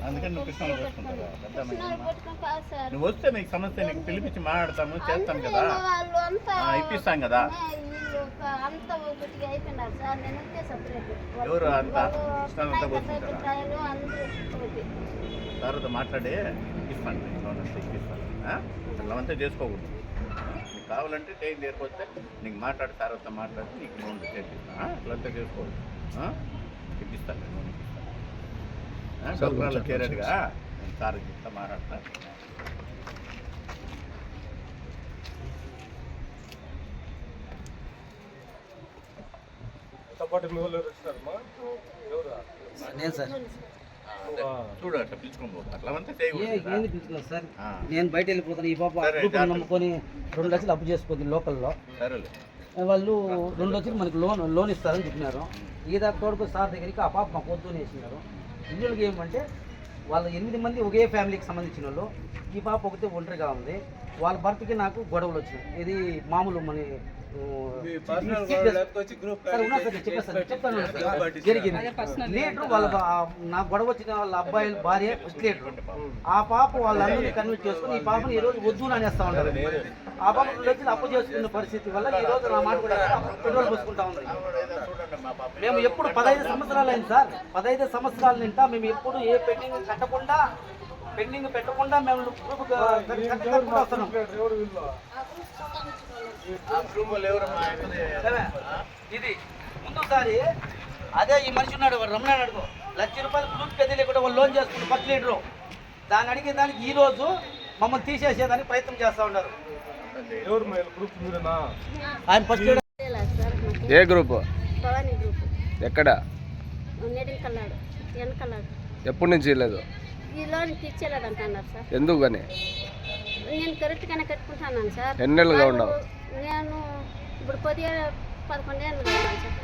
అందుకని నువ్వు కృష్ణాలు పెట్టుకుంటావా? నువ్వు వస్తే నీకు సమస్య నీకు పిలిపించి మాట్లాడతాము, చేస్తాం కదా, ఇప్పిస్తాం కదా. ఎవరు అంతా కృష్ణాలంతా పోతుంటారా? తర్వాత మాట్లాడి ఇప్పిస్తాను, లోన్ అంతా ఇప్పిస్తాను. అట్లా అంతా చేసుకోకూడదు. నీకు కావాలంటే టైం లేకపోతే నీకు మాట్లాడి తర్వాత మాట్లాడి నీకు లోన్ చేపిస్తాను. అట్లంతా చేసుకోవద్దు. ఇప్పిస్తాను, లోన్ ఇప్పిస్తాను. డబ్బులు చేరేడుగా నేను సార్ చెప్తా మాట్లాడతాను. చూడు అట్లా పిలుచుకోబోదు, అట్లా అంతా చేయకూడదు సార్. నేను బయట వెళ్ళిపోతాను, ఈ పాప నమ్ముకొని 2 లక్షలు అప్పు చేసుకోండి లోకల్లో. సరేలే, వాళ్ళు 2 లక్షలు మనకి లోన్ ఇస్తారని చెప్పినారు. ఈ దాకా తోడుకు సార్ దగ్గరికి ఆ పాప మాకు వద్దు వేసినారు. ఇల్లులకి ఏమంటే వాళ్ళు 8 మంది ఒకే ఫ్యామిలీకి సంబంధించిన వాళ్ళు. ఈ పాప ఒకటే ఒంటరిగా ఉంది. వాళ్ళ భర్తకి నాకు గొడవలు వచ్చినాయి. ఇది మామూలు మన జరిగింది. లీడర్ వాళ్ళ నా గొడవ వచ్చిన వాళ్ళ అబ్బాయి భార్య లీడర్. ఆ పాప వాళ్ళందరినీ కన్విన్స్ చేసుకుని ఈ పాపను ఈ రోజు వద్దు అనేస్తా ఉంటారు. ఆ పాప 2 లక్షలు అప్పు చేసుకున్న పరిస్థితి వల్ల ఈ రోజు నా మాట కూడా పెట్రోల్ పోసుకుంటా ఉంది. మేము ఎప్పుడు 15 సంవత్సరాలు అయింది సార్. 15 సంవత్సరాల నింటా మేము ఎప్పుడు ఏ పెండింగ్ పెట్టకుండా మేము వస్తున్నాం. ఇది ముందుసారి అదే ఈ మనిషి ఉన్నాడు రమణ అడుగు ₹1,00,000 ప్రూఫ్ పెద్ద లేకుండా వాళ్ళు లోన్ చేసుకుంటారు ఫస్ట్ లీడరు. దాన్ని అడిగే దానికి ఈ రోజు మమ్మల్ని తీసేసేదానికి ప్రయత్నం చేస్తూ ఉన్నారు. ఆయన ఫస్ట్ ఏ గ్రూప్? ఎక్కడ? ఎప్పటి నుంచి లేదు? ఈ లోన్ తీర్చేలేదంటున్నారు సార్. ఎందుకు అని? నేను కరెక్ట్గానే కట్టుకుంటున్నాను సార్. ఎన్ని నెలలుగా ఉండవు? నేను ఇప్పుడు 11 ఏళ్ళుగా ఉన్నాను సార్.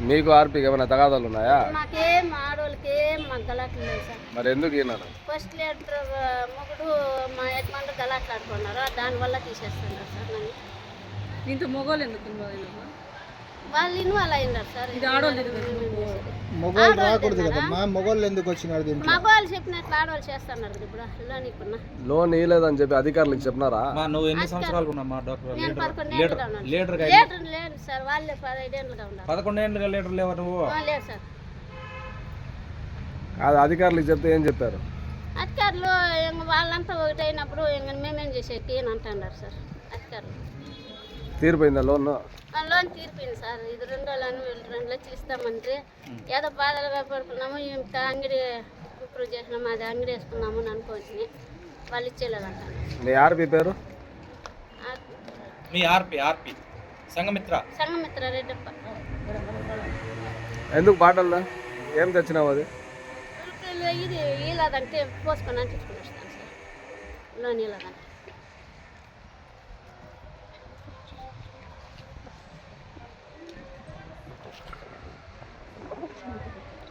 మీకు ఆర్పీకి ఏమైనా తగాదాలు ఉన్నాయా? మాకేం ఆడవాళ్ళకేం మాకు గలాట్లు లేదు సార్. మరి ఎందుకు ఈనాడు? ఫస్ట్ లీటర్ మొగుడు మా యజమానులు గలాట్లు ఆడుకున్నారు, దానివల్ల తీసేస్తున్నారు సార్. నన్ను దీంతో మొగోళ్ళు ఎందుకు వాళ్ళు ఇన్వాల్వ్ అయినారు సార్. ఇది ఆడవాళ్ళు మొగోళ్ళు రాకూడదు కదమ్మా, మొగోళ్ళు ఎందుకు వచ్చినారు? మగవాళ్ళు చెప్పినట్లు ఆడవాళ్ళు చేస్తున్నారు కదా. ఇప్పుడు లోన్ ఇప్పుడు లోన్ ఇవ్వలేదని చెప్పి అధికారులకు చెప్పినారా? నువ్వు ఎన్ని సంవత్సరాలు ఉన్నామా డాక్టర్? లీడర్ లేదు సార్, వాళ్ళే 15 ఏళ్ళుగా ఉన్నారు. 11 ఏళ్ళుగా లీడర్ లేవా నువ్వు? లేదు సార్. అది అధికారులకు చెప్తే ఏం చెప్పారు? అధికారులు వాళ్ళంతా ఒకటైనప్పుడు మేమేం చేసేకి అని అంటున్నారు సార్ అధికారులు. తీరిపోయిందా లోన్? లోన్ తీరిపోయింది సార్. ఇది 2 లక్షలు ఇస్తామంటే ఏదో బాధలుగా పడుకున్నాము. ఇంత అంగడి ఇంప్రూవ్ చేసినాము, అది అంగడి వేసుకున్నాము అని అనుకోవచ్చు. వాళ్ళు ఇచ్చేలేదంటారు. మీ ఆర్పీ పేరు? మీ ఆర్పీ సంఘమిత్ర రెడ్డప్ప. ఎందుకు బాటల్లో ఏం తెచ్చినావు? అది ఇది ఇలాదంటే పోసుకొని అంటించుకుని వస్తాను సార్. లోన్ ఇలాదంటే